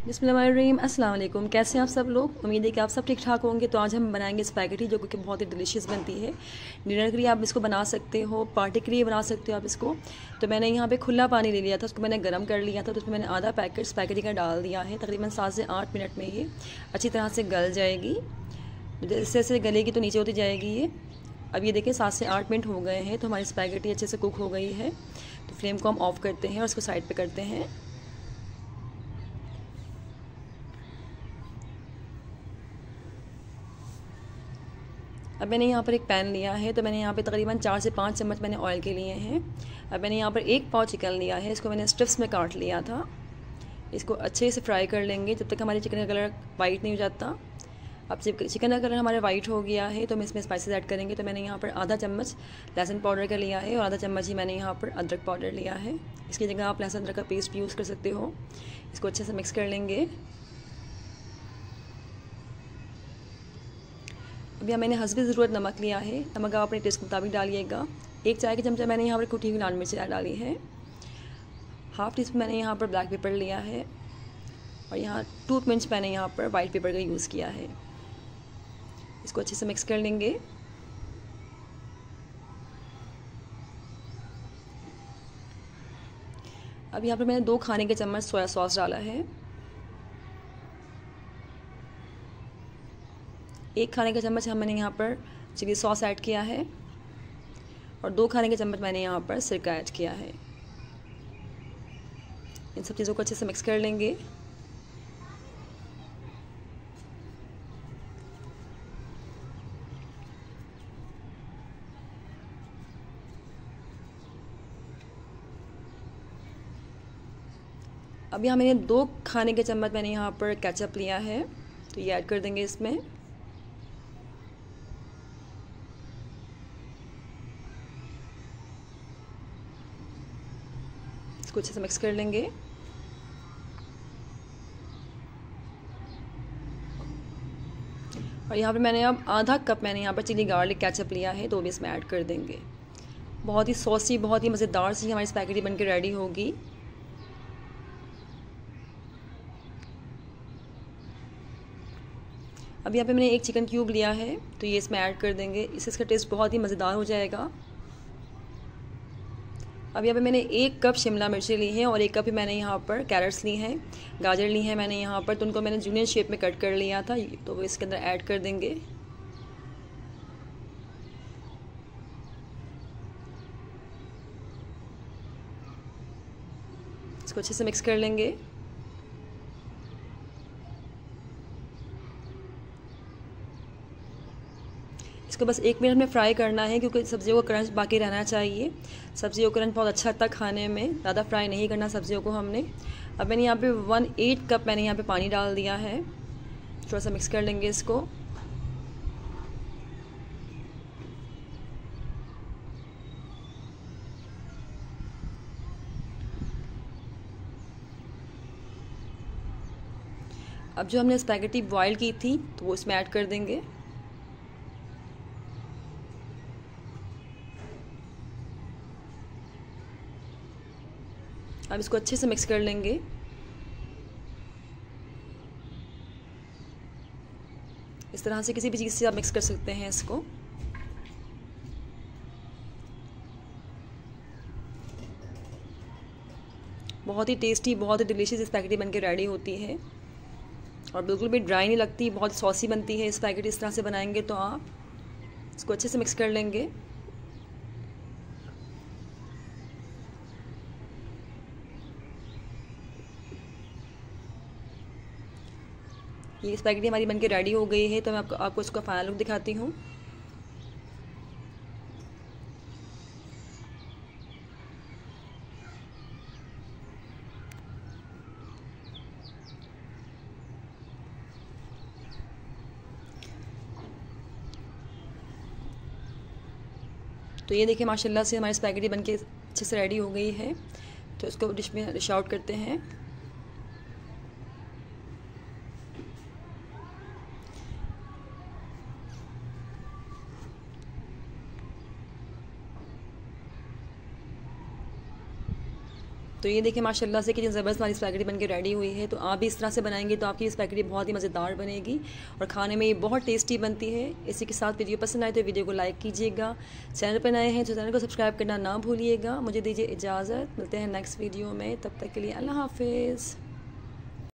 बिस्मिल्लाहिर्रहमानिर्रहीम। अस्सलाम वालेकुम। कैसे हैं आप सब लोग? उम्मीद है कि आप सब ठीक ठाक होंगे। तो आज हम बनाएंगे स्पैगेटी, जो कि बहुत ही डिलीशियस बनती है। डिनर के लिए आप इसको बना सकते हो, पार्टी के लिए बना सकते हो आप इसको। तो मैंने यहाँ पे खुला पानी ले लिया था, उसको मैंने गर्म कर लिया था। तो उसमें मैंने आधा पैकेट स्पैगेटी का डाल दिया है। तकरीबन 7 से 8 मिनट में ये अच्छी तरह से गल जाएगी। जैसे जैसे गलेगी तो नीचे होती जाएगी ये। अब ये देखिए 7 से 8 मिनट हो गए हैं, तो हमारी स्पैगेटी अच्छे से कुक हो गई है। तो फ्लेम को हम ऑफ़ करते हैं और उसको साइड पे करते हैं। अब मैंने यहाँ पर एक पैन लिया है, तो मैंने यहाँ पे तकरीबन 4 से 5 चम्मच मैंने ऑयल के लिए हैं। अब मैंने यहाँ पर 1 पाव चिकन लिया है, इसको मैंने स्ट्रिप्स में काट लिया था। इसको अच्छे से फ्राई कर लेंगे जब तक हमारे चिकन का कलर वाइट नहीं हो जाता। अब चिकन का कलर हमारा वाइट हो गया है, तो हम इसमें स्पाइसेस ऐड करेंगे। तो मैंने यहाँ पर आधा चम्मच लहसुन पाउडर का लिया है और आधा चम्मच ही मैंने यहाँ पर अदरक पाउडर लिया है। इसकी जगह आप लहसुन अदरक का पेस्ट भी यूज़ कर सकते हो। इसको अच्छे से मिक्स कर लेंगे। अभी मैंने हस्बी ज़रूरत नमक लिया है। नमक आप अपने टेस्ट के मुताबिक डालिएगा। 1 चाय की चमचा मैंने यहाँ पर कुटी हुई लाल मिर्च डाली है। हाफ़ टी स्पून मैंने यहाँ पर ब्लैक पेपर लिया है और यहाँ 2 पिंच मैंने यहाँ पर वाइट पेपर का यूज़ किया है। इसको अच्छे से मिक्स कर लेंगे। अब यहाँ पर मैंने 2 खाने के चम्मच सोया सॉस डाला है। 1 खाने का चम्मच मैंने यहाँ पर चिली सॉस ऐड किया है और 2 खाने के चम्मच मैंने यहाँ पर सिरका ऐड किया है। इन सब चीज़ों को अच्छे से मिक्स कर लेंगे। अब यहाँ मैंने 2 खाने के चम्मच मैंने यहाँ पर केचप लिया है, तो ये ऐड कर देंगे इसमें। इसको अच्छे से मिक्स कर लेंगे। और यहाँ पे मैंने अब आधा कप मैंने यहाँ पर चिली गार्लिक केचप लिया है, तो वो भी इसमें ऐड कर देंगे। बहुत ही सॉसी, बहुत ही मज़ेदार सी हमारी स्पैगेटी बनके रेडी होगी। अब यहाँ पे मैंने 1 चिकन क्यूब लिया है, तो ये इसमें ऐड कर देंगे। इससे इसका टेस्ट बहुत ही मज़ेदार हो जाएगा। अब यहाँ पे मैंने 1 कप शिमला मिर्ची ली है और 1 कप ही मैंने यहाँ पर कैरेट्स ली हैं, गाजर ली हैं मैंने यहाँ पर। तो उनको मैंने जूनियर शेप में कट कर लिया था, तो वो इसके अंदर ऐड कर देंगे। इसको अच्छे से मिक्स कर लेंगे। इसको बस 1 मिनट में फ्राई करना है, क्योंकि सब्जियों का क्रंच बाकी रहना चाहिए। सब्जियों का क्रंच बहुत अच्छा लगता है खाने में, ज़्यादा फ्राई नहीं करना सब्जियों को हमने। अब मैंने यहाँ पे 1/8 कप मैंने यहाँ पे पानी डाल दिया है। थोड़ा सा मिक्स कर लेंगे इसको। अब जो हमने स्पैगेटी बॉयल की थी, तो वो इसमें ऐड कर देंगे। अब इसको अच्छे से मिक्स कर लेंगे। इस तरह से किसी भी चीज़ से आप मिक्स कर सकते हैं इसको। बहुत ही टेस्टी, बहुत ही डिलीशियस स्पैगेटी बनके रेडी होती है और बिल्कुल भी ड्राई नहीं लगती, बहुत सॉसी बनती है स्पैगेटी। इस तरह से बनाएंगे तो आप इसको अच्छे से मिक्स कर लेंगे। ये स्पैगेटी हमारी बनके रेडी हो गई है, तो मैं आपको इसका फाइनल लुक दिखाती हूँ। तो ये देखिए माशाल्लाह से हमारी स्पैगेटी बनके अच्छे से रेडी हो गई है। तो इसको डिश में डिश आउट करते हैं। तो ये देखिए माशाल्लाह से कितनी ज़बरदस्त हमारी स्पैगेटी बनके रेडी हुई है। तो आप भी इस तरह से बनाएंगे तो आपकी स्पैगेटी बहुत ही मज़ेदार बनेगी और खाने में ये बहुत टेस्टी बनती है। इसी के साथ वीडियो पसंद आए तो वीडियो को लाइक कीजिएगा, चैनल पर नए हैं तो चैनल को सब्सक्राइब करना ना भूलिएगा। मुझे दीजिए इजाज़त, मिलते हैं नेक्स्ट वीडियो में, तब तक के लिए अल्लाह हाफिज़।